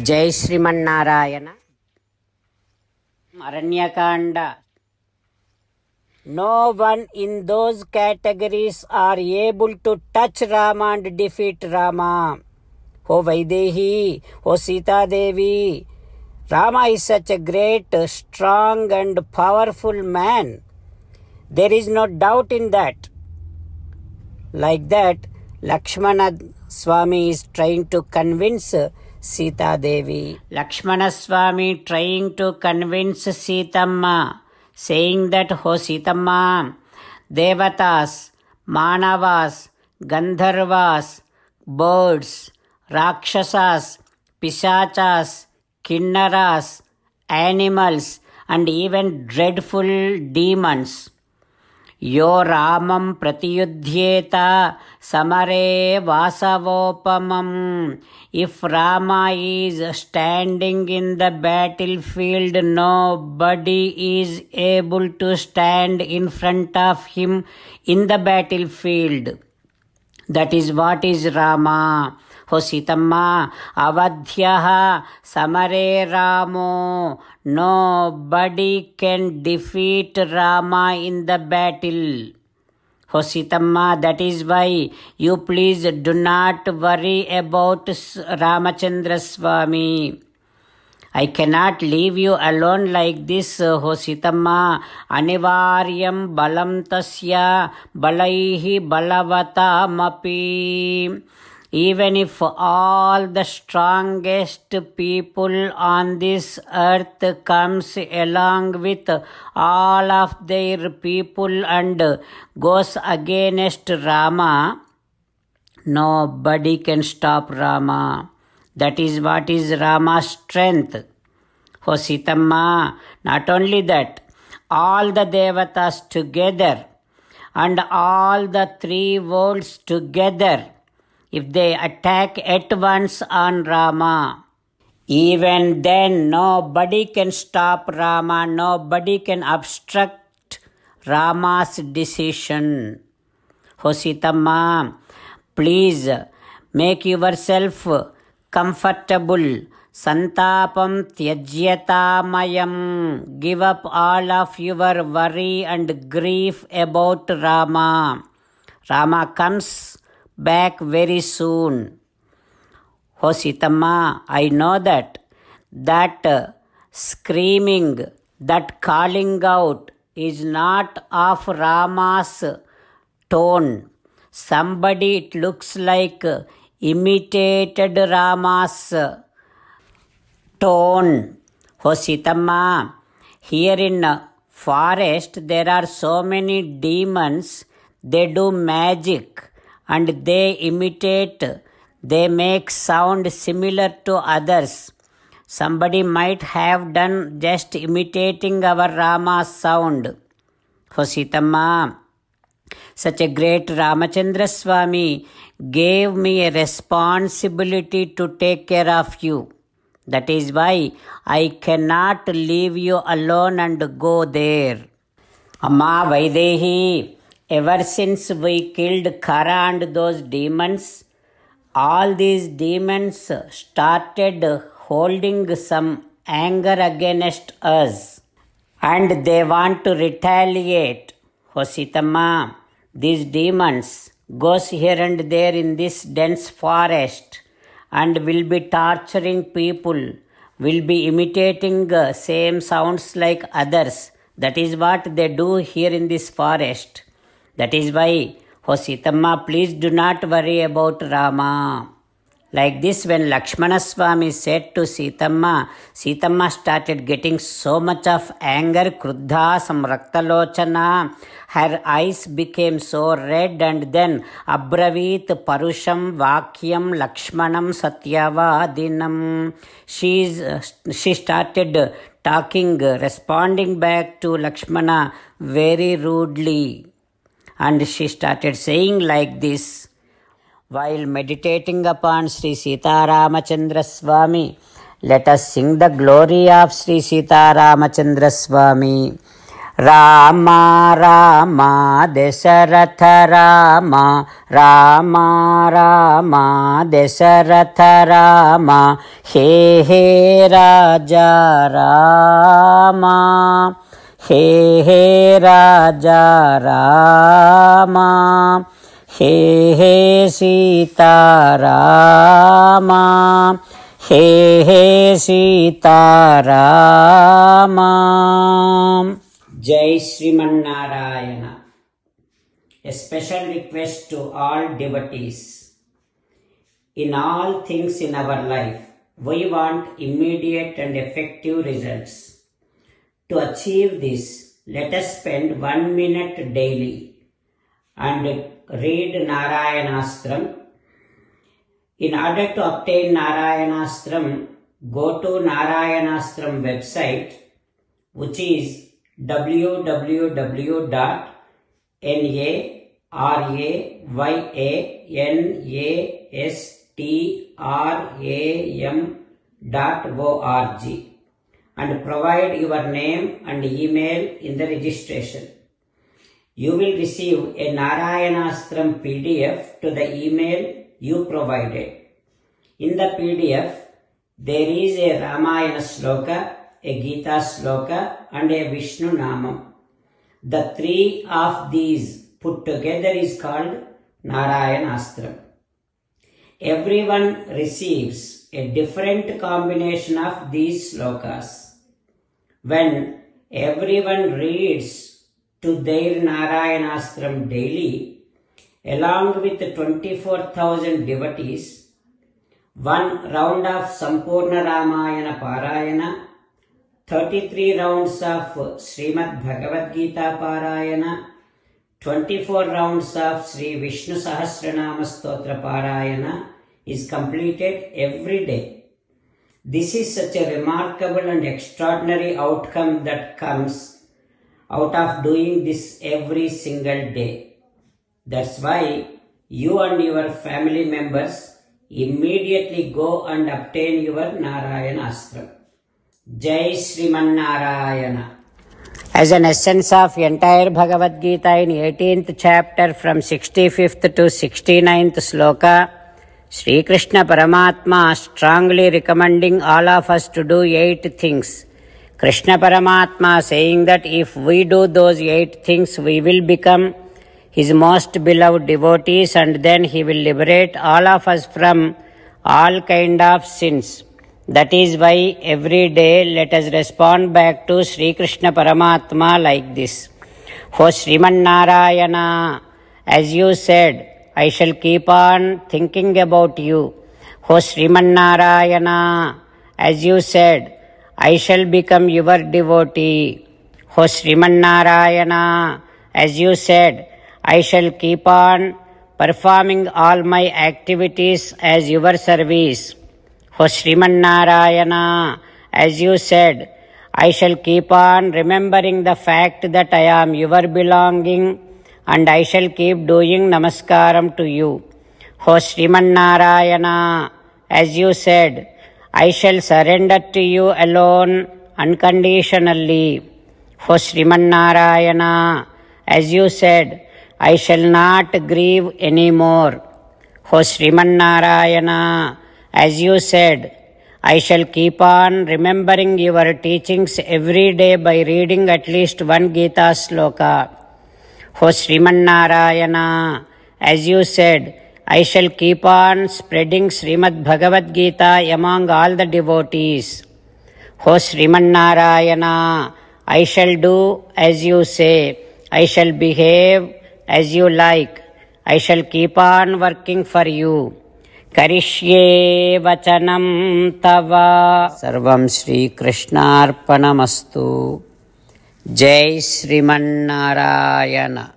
జై Srimannarayana. Aranya Kanda. No one in those categories are able to touch Rama and defeat Rama. O Vaidehi, O Sita Devi, Rama is such a great, strong and powerful man. There is no doubt in that. Like that, Lakshmana Swami is trying to convince Sita Devi. Lakshmana Swami trying to convince Sitamma, saying that, "Ho Sitamma, Devatas, Manavas, Gandharvas, birds, Rakshasas, Pisachas, Kinnaras, animals, and even dreadful demons. Yo Ramam pratiyudhyeta samare vasavopamam." If Rama is standing in the battlefield, nobody is able to stand in front of him in the battlefield. That is what is Rama. Ho Sitamma, avadhyaha samare Ramo. Nobody can defeat Rama in the battle. Ho Sitamma, that is why you please do not worry about Ramachandra Swami. I cannot leave you alone like this, Ho Sitamma. Anivaryam balam tasya balaihi balavataamapi. Even if all the strongest people on this earth comes along with all of their people and goes against Rama, nobody can stop Rama. That is what is Rama's strength. O Sitamma, not only that, all the Devatas together and all the three worlds together, if they attack at once on Rama, even then nobody can stop Rama, nobody can obstruct Rama's decision. O Sitamma, please make yourself comfortable. Santapam tyajyatamayam. Give up all of your worry and grief about Rama. Rama comes back very soon. O Sitamma, I know that screaming, that calling out is not of Rama's tone. Somebody, it looks like, imitated Rama's tone. O Sitamma, here in forest there are so many demons. They do magic and they imitate, they make sound similar to others. Somebody might have done just imitating our Rama's sound. O Sitamma, such a great Ramachandra Swami gave me a responsibility to take care of you. That is why I cannot leave you alone and go there. Amma Vaidehi, ever since we killed Khara and those demons, all these demons started holding some anger against us and they want to retaliate. O Sitamma, these demons goes here and there in this dense forest and will be torturing people, will be imitating same sounds like others. That is what they do here in this forest. That is why, O Sitamma, please do not worry about Rama. Like this, when Lakshmana Swami said to Sitamma, Sitamma started getting so much of anger, kruddha samraktalochana. Her eyes became so red and then abravit parusham vakyam Lakshmanam satyavadinam. She started talking, responding back to Lakshmana very rudely. And she started saying like this, while meditating upon Sri Sita Ramachandra Swami, let us sing the glory of Sri Sita Ramachandra Swami. Rama Rama Dasharatha Rama Rama Rama Dasharatha Rama హే హే రాజా రామ హే హే రాజా రామ హే హే సీతారామ హే హే సీతారామ. జై Srimannarayana. A special request to all devotees. In all things in our life, we want immediate and effective results. To achieve this, let us spend 1 minute daily and read Narayanastram. In order to obtain Narayanastram, go to Narayanastram website, which is www.narayanastram.org and provide your name and email in the registration. You will receive a Narayanastram PDF to the email you provided. In the PDF, there is a Ramayana Sloka, a Gita Sloka and a Vishnu Namam. The three of these put together is called Narayanastram. Everyone receives a different combination of these slokas. When everyone reads to their Narayanastram daily, along with 24,000 devotees, 1 round of Sampurna Ramayana Parayana, 33 rounds of Srimad Bhagavad Gita Parayana, 24 rounds of Sri Vishnu Sahasranama Stotra Parayana is completed every day. This is such a remarkable and extraordinary outcome that comes out of doing this every single day. That's why you and your family members immediately go and obtain your Narayanastram. Jai Srimannarayana. As an essence of entire Bhagavad Gita in 18th chapter from 65th to 69th sloka, Sri Krishna Paramatma strongly recommending all of us to do 8 things. Krishna Paramatma saying that if we do those 8 things, we will become His most beloved devotees and then He will liberate all of us from all kind of sins. That is why every day let us respond back to Sri Krishna Paramatma like this. O Srimannarayana, as you said, I shall keep on thinking about you. O Srimannarayana, as you said, I shall become your devotee. O Srimannarayana, as you said, I shall keep on performing all my activities as your service. O Srimannarayana, as you said, I shall keep on remembering the fact that I am your belonging and I shall keep doing namaskaram to you. O Srimannarayana, as you said, I shall surrender to you alone unconditionally. O Srimannarayana, as you said, I shall not grieve anymore. O Srimannarayana, as you said, I shall keep on remembering your teachings every day by reading at least 1 Gita sloka. O Srimannarayana, as you said, I shall keep on spreading Srimad Bhagavad Gita among all the devotees. O Srimannarayana, I shall do as you say. I shall behave as you like. I shall keep on working for you. Karishye vachanam tava. Sarvam Shri Krishnarpanamastu. Jai Srimannarayana.